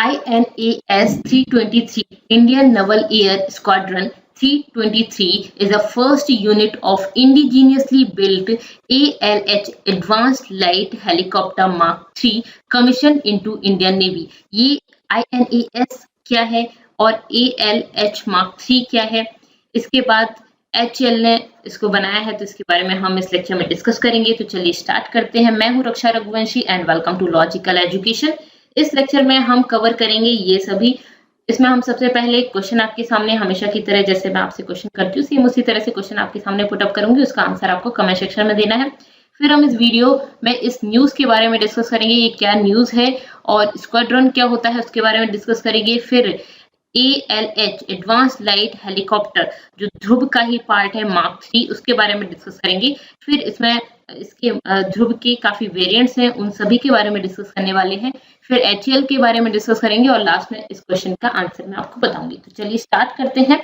INAS 323 Indian Naval Air Squadron 323 is the first unit of indigenously built ALH Advanced Light Helicopter Mark III commissioned into Indian Navy. ये INAS क्या है और ALH Mark III क्या है, इसके बाद HAL ने इसको बनाया है, तो इसके बारे में हम इस लेक्चर में डिस्कस करेंगे। तो चलिए स्टार्ट करते हैं। मैं हूं Raksha Raghuvanshi and welcome to logical education. इस लेक्चर में हम कवर करेंगे ये सभी। इसमें हम सबसे पहले क्वेश्चन आपके सामने हमेशा की तरह जैसे मैं आपसे क्वेश्चन करती हूँ सेम उसी तरह से क्वेश्चन आपके सामने पुट अप करूंगी, उसका आंसर आपको कमेंट सेक्शन में देना है। फिर हम इस वीडियो में इस न्यूज के बारे में डिस्कस करेंगे, ये क्या न्यूज है और स्क्वाड्रन क्या होता है उसके बारे में डिस्कस करेंगे। फिर ALH एडवांस लाइट हेलीकॉप्टर जो ध्रुव का ही पार्ट है मार्क III, उसके बारे में डिस्कस करेंगे। फिर इसमें इसके ध्रुव के काफी वेरिएंट्स हैं, उन सभी के बारे में डिस्कस करने वाले हैं। फिर HAL के बारे में डिस्कस करेंगे और लास्ट में इस क्वेश्चन का आंसर मैं आपको बताऊंगी। तो चलिए स्टार्ट करते हैं।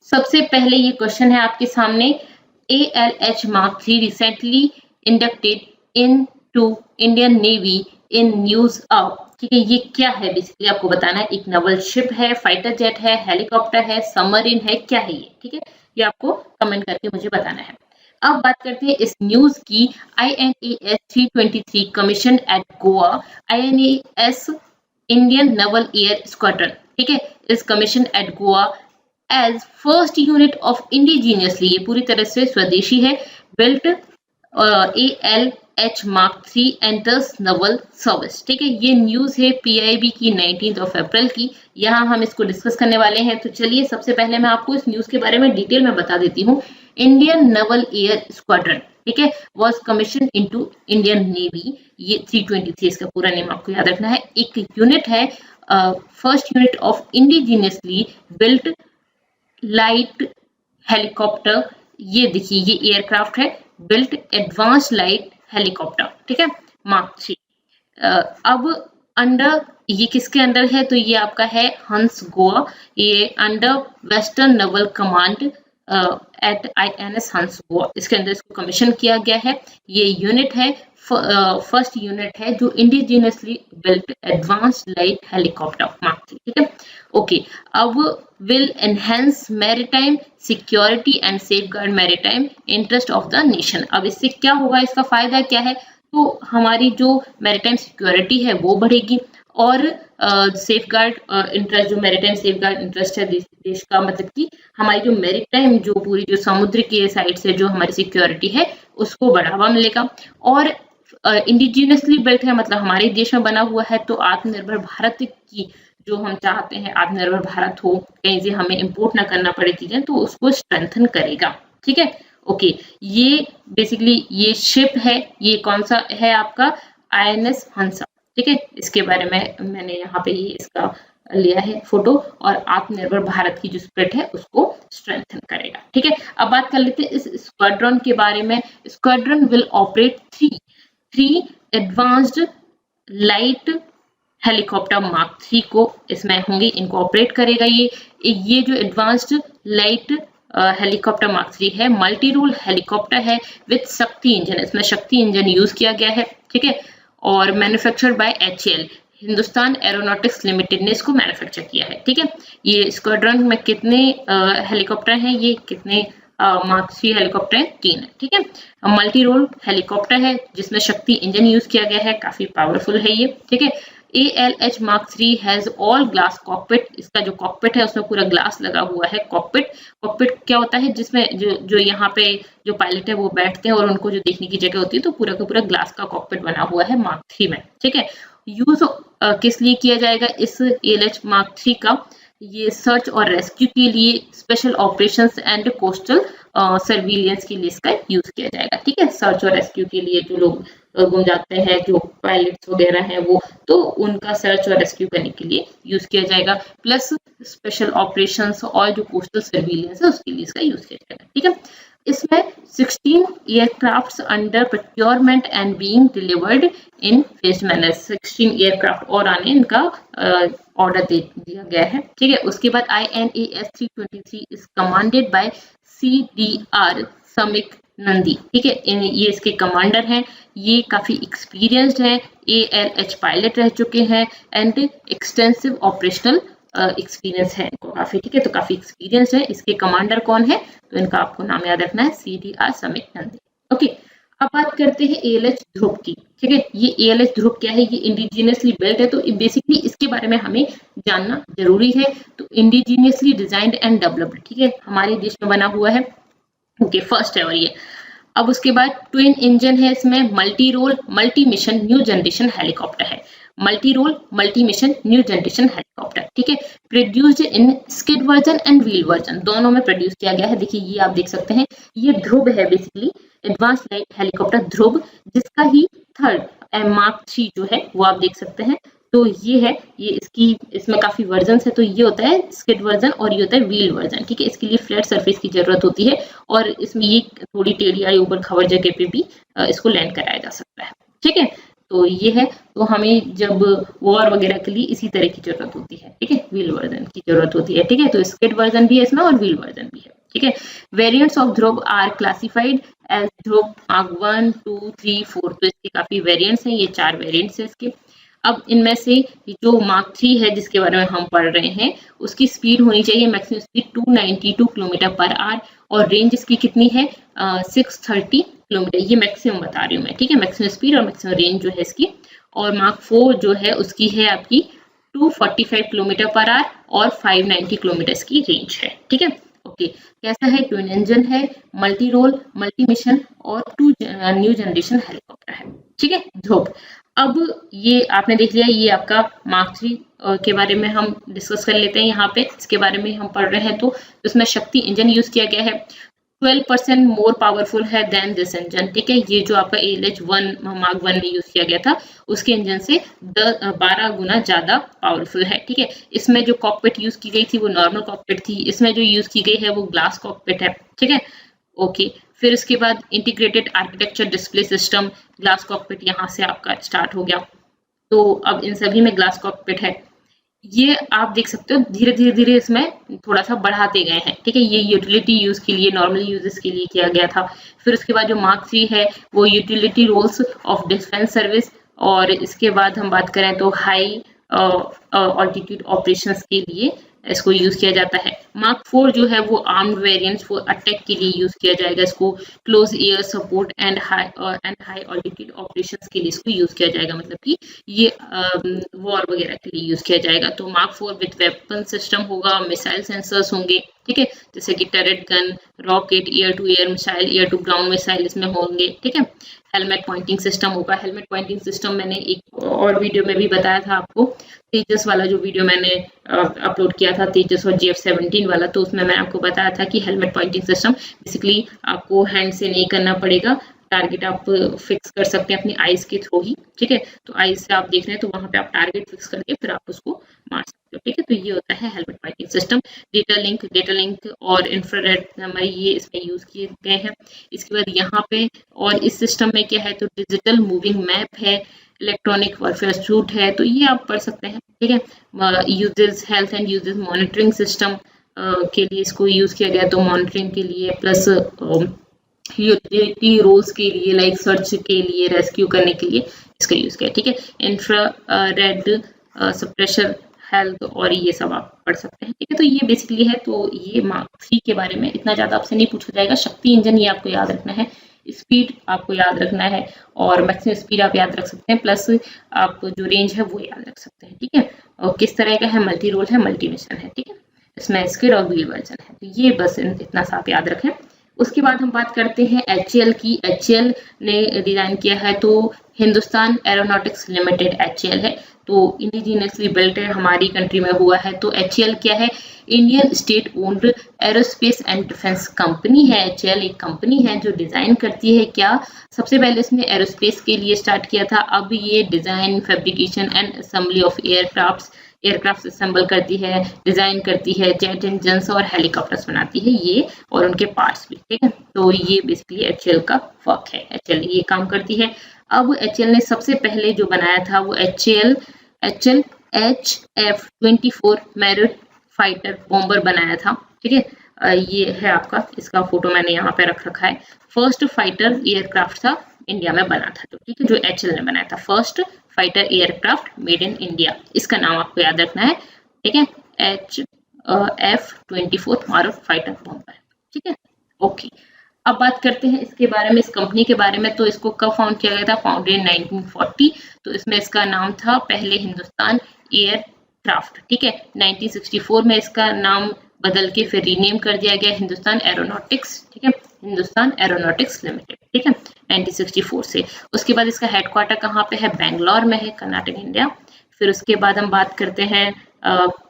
सबसे पहले ये क्वेश्चन है आपके सामने, ALH Mark III recently inducted into Indian navy in news of. ठीक है, ये क्या है बेसिकली आपको बताना है। एक नवल शिप है, फाइटर जेट है, हेलीकॉप्टर है, सबमरीन है, क्या है ये? ठीक है, ये आपको कमेंट करके मुझे बताना है। अब बात करते हैं इस न्यूज की। INAS 323 commission at Goa. INAS Indian naval air squadron, ठीक है, इस commission at Goa as first unit of indigenously, ये पूरी तरह से स्वदेशी है, built ALH Mark III enters naval service. ठीक है, ये न्यूज है PIB की 19 अप्रैल की। यहाँ हम इसको डिस्कस करने वाले हैं। तो चलिए सबसे पहले मैं आपको इस न्यूज के बारे में डिटेल में बता देती हूँ। इंडियन नवल एयर स्क्वाड्रन, ठीक है, was commission into Indian navy. ये 323 इसका पूरा नेम आपको याद रखना है। एक यूनिट है, first unit of indigenously built light helicopter. ये देखिए, ये एयरक्राफ्ट है, बिल्ट एडवांस लाइट हेलीकॉप्टर, ठीक है, मार्क III। अब अंडर, ये किसके अंडर है? तो ये आपका है हंस गोवा। ये under western Naval command eight INS हंस गोवा, इसके अंदर इसको कमीशन किया गया है। ये यूनिट है, फर्स्ट यूनिट है जो indigenously built advance light helicopter mark III, ठीक है। ओके, अब will enhance maritime security and safeguard maritime interest of the nation. अब इससे क्या होगा, इसका फायदा क्या है? तो हमारी जो मैरीटाइम सिक्योरिटी है वो बढ़ेगी और सेफगार्ड इंटरेस्ट, जो मैरीटाइम सेफगार्ड इंटरेस्ट है देश का, मतलब कि हमारी जो मैरीटाइम, जो पूरी जो समुद्र के साइड से जो हमारी सिक्योरिटी है उसको बढ़ावा मिलेगा। और इंडिजिनियसली बिल्ट है, मतलब हमारे देश में बना हुआ है, तो आत्मनिर्भर भारत की जो हम चाहते हैं, आत्मनिर्भर भारत हो, कहीं से हमें इंपोर्ट ना करना पड़े चीजें, तो उसको स्ट्रेंथन करेगा। ठीक है, ओके, ये बेसिकली ये शिप है, ये कौन सा है आपका? INS हंसा, ठीक है। इसके बारे में मैंने यहाँ पे ये इसका लिया है फोटो, और आत्मनिर्भर भारत की जो स्पिरिट है उसको स्ट्रेंथन करेगा। ठीक है, अब बात कर लेते हैं इस स्क्वाड्रन के बारे में। Squadron will operate three advanced light helicopter mark III को इसमें होंगे, इनको ऑपरेट करेगा। ये जो advanced light helicopter mark III है, मल्टी रोल हेलीकॉप्टर है विद शक्ति इंजन, इसमें शक्ति इंजन यूज किया गया है, ठीक है, और manufactured by HAL, Hindustan aeronautics limited ने इसको मैन्युफैक्चर किया है। ठीक है, ये स्क्वाड्रन में कितने हेलीकॉप्टर हैं, ये कितने मार्क III हेलीकॉप्टर है? 3 है। ठीक है, मल्टी रोल हेलीकॉप्टर है जिसमें शक्ति इंजन यूज किया गया है, काफी पावरफुल है ये। ठीक है, ALH Mark III has all glass cockpit, इसका जो कॉकपिट है उसमें पूरा ग्लास लगा हुआ है। कॉकपिट क्या होता है? जिसमें जो यहाँ पे जो पायलट है वो बैठते हैं और उनको जो देखने की जगह होती है, तो पूरा का पूरा ग्लास का कॉकपिट बना हुआ है मार्क III में। ठीक है, यूज किस लिए किया जाएगा इस ALH Mark III का? ये सर्च और रेस्क्यू के लिए, special operations and coastal surveillance के लिए इसका यूज किया जाएगा। ठीक है, सर्च और रेस्क्यू के लिए जो लोग गुम जाते हैं, जो पायलट्स वगैरह हैं वो, तो उनका सर्च और रेस्क्यू करने के लिए यूज किया जाएगा। प्लस स्पेशल ऑपरेशंस और जो कोस्टल सर्विलियंस है उसके लिए इसका यूज किया जाएगा। ठीक है, इसमें 16 aircrafts under procurement and being delivered in phased manner. 16 aircraft और आने इनका ऑर्डर दे दिया गया है। ठीक है, उसके बाद INAS 323 is commanded by CDR Samik Nandi. ठीक है, ये इसके कमांडर हैं, ये काफी एक्सपीरियंस्ड है, ALH पायलट रह चुके हैं एंड एक्सटेंसिव ऑपरेशनल एक्सपीरियंस है इनको काफी। ठीक है, तो काफी एक्सपीरियंस है। इसके कमांडर कौन है, तो इनका आपको नाम याद रखना है, CDR समिक नंदी। ओके, अब बात करते हैं ALH ध्रुव की। ठीक है, ये ALH ध्रुव क्या है, ये इंडिजिनियसली बिल्ट है, तो बेसिकली इसके बारे में हमें जानना जरूरी है। तो इंडिजिनियसली डिजाइंड एंड डेवलप्ड, ठीक है, हमारे देश में बना हुआ है। ओके, फर्स्ट है और ये। अब उसके बाद ट्विन इंजन है इसमें, multi role multi mission new generation helicopter है। Multi role multi mission new generation helicopter. ठीक है, produced in skid version and wheel version, दोनों में प्रोड्यूस किया गया है। देखिए ये आप देख सकते हैं, ये ध्रुव है बेसिकली, एडवांस लाइट हेलीकॉप्टर ध्रुव, जिसका ही थर्ड Mark 3 जो है वो आप देख सकते हैं। तो ये है, ये इसमें काफी वर्जन है। तो ये होता है स्किड वर्जन और ये होता है व्हील वर्जन। ठीक है, इसके लिए फ्लैट सरफेस की जरूरत होती है और इसमें ये थोड़ी टेढ़ी या ऊपर खबर जगह पे भी इसको लैंड कराया जा सकता है। ठीक है, तो ये है, तो हमें जब वॉर वगैरह के लिए इसी तरह की जरूरत होती है। ठीक है, व्हील वर्जन की जरूरत होती है। ठीक है, तो स्किड वर्जन भी है इसमें और व्हील वर्जन भी है। ठीक है, variants of Dhruv are classified as Dhruv Mark 1, 2, 3, 4। तो इसके काफी वेरिएंट्स हैं, ये 4 वेरिएंट्स हैं इसके। अब इनमें से जो Mark 3 है जिसके बारे में हम पढ़ रहे हैं, उसकी स्पीड होनी चाहिए maximum speed 292 kilometre per hour और रेंज इसकी कितनी है 630 किलोमीटर। ये मैक्सिमम बता रही हूँ मैं। ठीक है, मैक्सिमम स्पीड और मैक्सिमम रेंज जो है इसकी। और Mark 4 जो है उसकी है आपकी 245 किलोमीटर पर आवर और 590 किलोमीटर की रेंज है। ठीक है, ओके, कैसा है, ट्विन इंजन है, मल्टी रोल मल्टी मिशन और न्यू जनरेशन हेलीकॉप्टर है। ठीक है, ध्रुव। अब ये आपने देख लिया, ये आपका Mark 3 के बारे में हम डिस्कस कर लेते हैं। यहाँ पे इसके बारे में हम पढ़ रहे हैं, तो इसमें शक्ति इंजन यूज किया गया है, 12% मोर पावरफुल है देन दिस इंजन। ठीक है, ये जो आपका ALH Mark 1 में यूज किया गया था उसके इंजन से 12 गुना ज्यादा पावरफुल है। ठीक है, इसमें जो कॉकपिट यूज की गई थी वो नॉर्मल कॉकपिट थी, इसमें जो यूज की गई है वो ग्लास कॉकपिट है। ठीक है, ओके, फिर उसके बाद integrated architecture display system, glass cockpit यहाँ से आपका स्टार्ट हो गया। तो अब इन सभी में ग्लास कॉकपिट है। ये आप देख सकते हो धीरे धीरे धीरे इसमें थोड़ा सा बढ़ाते गए हैं। ठीक है, ये यूटिलिटी यूज के लिए, नॉर्मल यूजेस के लिए किया गया था। फिर उसके बाद जो Mark 3 है वो utility roles of defence service, और इसके बाद हम बात करें तो हाई ऑल्टीट्यूड ऑपरेशंस के लिए इसको यूज किया जाता है। Mark 4 जो है वो आर्म्ड वेरिएंट्स फॉर अटैक के लिए यूज किया जाएगा, इसको close air support and high altitude operations के लिए इसको यूज किया जाएगा, मतलब कि ये वॉर वगैरह के लिए यूज किया जाएगा। तो Mark 4 विद वेपन सिस्टम होगा, मिसाइल सेंसर्स होंगे। ठीक है, जैसे कि turret gun, rocket, air to air missile, air to ground missile इसमें होंगे। ठीक है, हेलमेट पॉइंटिंग सिस्टम होगा। हेलमेट पॉइंटिंग सिस्टम मैंने एक और वीडियो में भी बताया था आपको, तेजस वाला जो वीडियो मैंने अपलोड किया था, तेजस और GF-17 वाला, तो उसमें मैं आपको बताया था कि हेलमेट पॉइंटिंग सिस्टम बेसिकली आपको हैंड से नहीं करना पड़ेगा, टारगेट आप फिक्स कर सकते हैं अपनी आईज के थ्रू ही। ठीक है, तो आईज से आप देख रहे हैं तो वहां पे आप टारगेट फिक्स करके फिर आप उसको मार सकते हो। ठीक है, तो ये होता है helmet pointing system. Data link और इंफ्रारेड हमारे ये इसमें यूज किए गए हैं। इसके बाद यहाँ पे और इस सिस्टम में क्या है, तो डिजिटल मूविंग मैप है, इलेक्ट्रॉनिक वॉरफेयर सूट है, तो ये आप पढ़ सकते हैं। ठीक है, uses health and uses monitoring system के लिए इसको यूज किया गया, तो मॉनिटरिंग के लिए प्लस यूटिलिटी रोल्स के लिए, लाइक सर्च के लिए, रेस्क्यू करने के लिए इसका यूज किया। ठीक है, इंफ्रारेड सप्रेशर, हेल्थ और ये सब आप पढ़ सकते हैं। ठीक है, तो ये बेसिकली है। तो ये Mark 3 के बारे में इतना ज्यादा आपसे नहीं पूछा जाएगा। शक्ति इंजन ये आपको याद रखना है, स्पीड आपको याद रखना है और मैक्सिमम स्पीड आप याद रख सकते हैं, प्लस आप जो रेंज है वो याद रख सकते हैं। ठीक है, और किस तरह का है, मल्टी रोल है, मल्टी मिशन है। ठीक है, इसमें स्किड और व्हील वर्जन है। तो ये बस इतना सा आप याद रखें। उसके बाद हम बात करते हैं HAL की। HAL ने डिजाइन किया है, तो हिंदुस्तान एरोनॉटिक्स लिमिटेड HAL है, तो इंडिजिनियसली बिल्ट है, हमारी कंट्री में हुआ है। तो HAL क्या है, Indian state owned aerospace and defence company है। HAL एक कंपनी है जो डिजाइन करती है क्या, सबसे पहले इसने एरोस्पेस के लिए स्टार्ट किया था, अब ये design, fabrication and assembly of aircrafts, aircraft assemble करती है, डिजाइन करती है, जेट इंजन और हेलीकॉप्टर्स बनाती है ये और उनके पार्ट्स भी, ठीक है। तो ये बेसिकली HAL का वर्क है, HAL ये काम करती है। अब HAL ने सबसे पहले जो बनाया था वो HAL HF-24 merit fighter bomber बनाया था, ठीक है। ये है आपका, इसका फोटो मैंने यहाँ पे रख रखा है। फर्स्ट फाइटर एयरक्राफ्ट था इंडिया में बना था, तो ठीक है, जो HAL ने बनाया था, first fighter aircraft made in India, इसका नाम आपको याद रखना है, ठीक है, HF-24 मैरिट फाइटर बॉम्बर, ठीक है। ओके, अब बात करते हैं इसके बारे में, इस कंपनी के बारे में। तो इसको कब फाउंड किया गया था? Founded in 1940। तो इसमें इसका नाम था पहले हिंदुस्तान एयरक्राफ्ट, ठीक है। 1964 में इसका नाम बदल के फिर रीनेम कर दिया गया हिंदुस्तान एरोनॉटिक्स, ठीक है, हिंदुस्तान एरोनॉटिक्स लिमिटेड, ठीक है, 1964 से। उसके बाद इसका हेडक्वार्टर कहाँ पे है? बेंगलोर में है, कर्नाटक, इंडिया। फिर उसके बाद हम बात करते हैं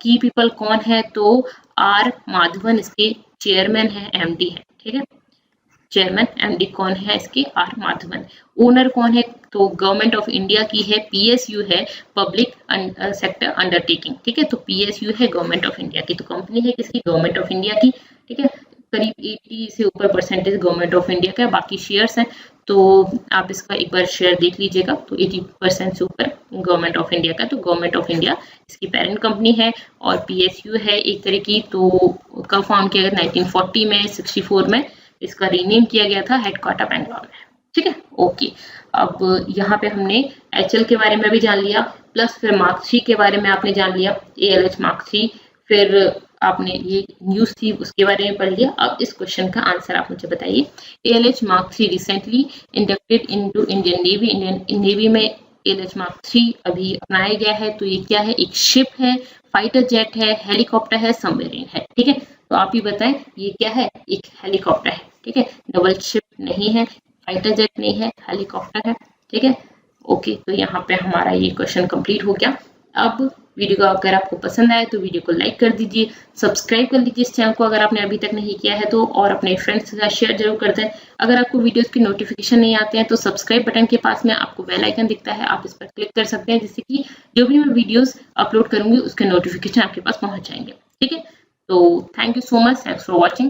की पीपल कौन है, तो आर माधवन इसके चेयरमैन है, MD है, ठीक है। चेयरमैन MD कौन है इसके? आर माधवन। ओनर कौन है? तो गवर्नमेंट ऑफ इंडिया की है, PSU है, पब्लिक सेक्टर अंडरटेकिंग, ठीक है। तो PSU है गवर्नमेंट ऑफ इंडिया की, तो कंपनी है किसकी? गवर्नमेंट ऑफ इंडिया की, ठीक है। करीब 80 से ऊपर परसेंटेज गवर्नमेंट ऑफ इंडिया का, बाकी शेयर्स हैं, तो आप इसका एक बार शेयर देख लीजिएगा। तो 80% से ऊपर गवर्नमेंट ऑफ इंडिया का, तो गवर्नमेंट ऑफ इंडिया इसकी पेरेंट कंपनी है। और PSU है एक तरह की, तो कब फाउंड किया गया? 1940 में, 64 में इसका रीनेम किया गया था, हेडक्वार्टर बेंगलोर में, ठीक है। ओके, अब यहाँ पे हमने HAL के बारे में भी जान लिया, प्लस फिर मार्क 3 के बारे में आपने जान लिया, ALH मार्क 3, फिर आपने ये न्यूज थी उसके बारे में पढ़ लिया। अब इस क्वेश्चन का आंसर आप मुझे बताइए। ALH mark 3 recently inducted into Indian navy, Indian navy में ALH मार्क 3 अभी अपनाया गया है। तो ये क्या है? एक शिप है, फाइटर जेट है, हेलीकॉप्टर है, सबमरीन है, ठीक है। तो आप ही बताएं ये क्या है? एक हेलीकॉप्टर है, ठीक है, डबल शिप नहीं है, फाइटर जेट नहीं है, हेलीकॉप्टर है, ठीक है। ओके, तो यहाँ पे हमारा ये क्वेश्चन कंप्लीट हो गया। अब वीडियो को अगर आपको पसंद आए तो वीडियो को लाइक कर दीजिए, सब्सक्राइब कर लीजिए इस चैनल को अगर आपने अभी तक नहीं किया है तो, और अपने फ्रेंड्स के साथ शेयर जरूर कर दें। अगर आपको वीडियोस की नोटिफिकेशन नहीं आते हैं तो सब्सक्राइब बटन के पास में आपको बेल आइकन दिखता है, आप इस पर क्लिक कर सकते हैं, जिससे कि जो भी मैं वीडियोस अपलोड करूंगी उसके नोटिफिकेशन आपके पास पहुंच जाएंगे, ठीक है। तो thank you so much, thanks for watching.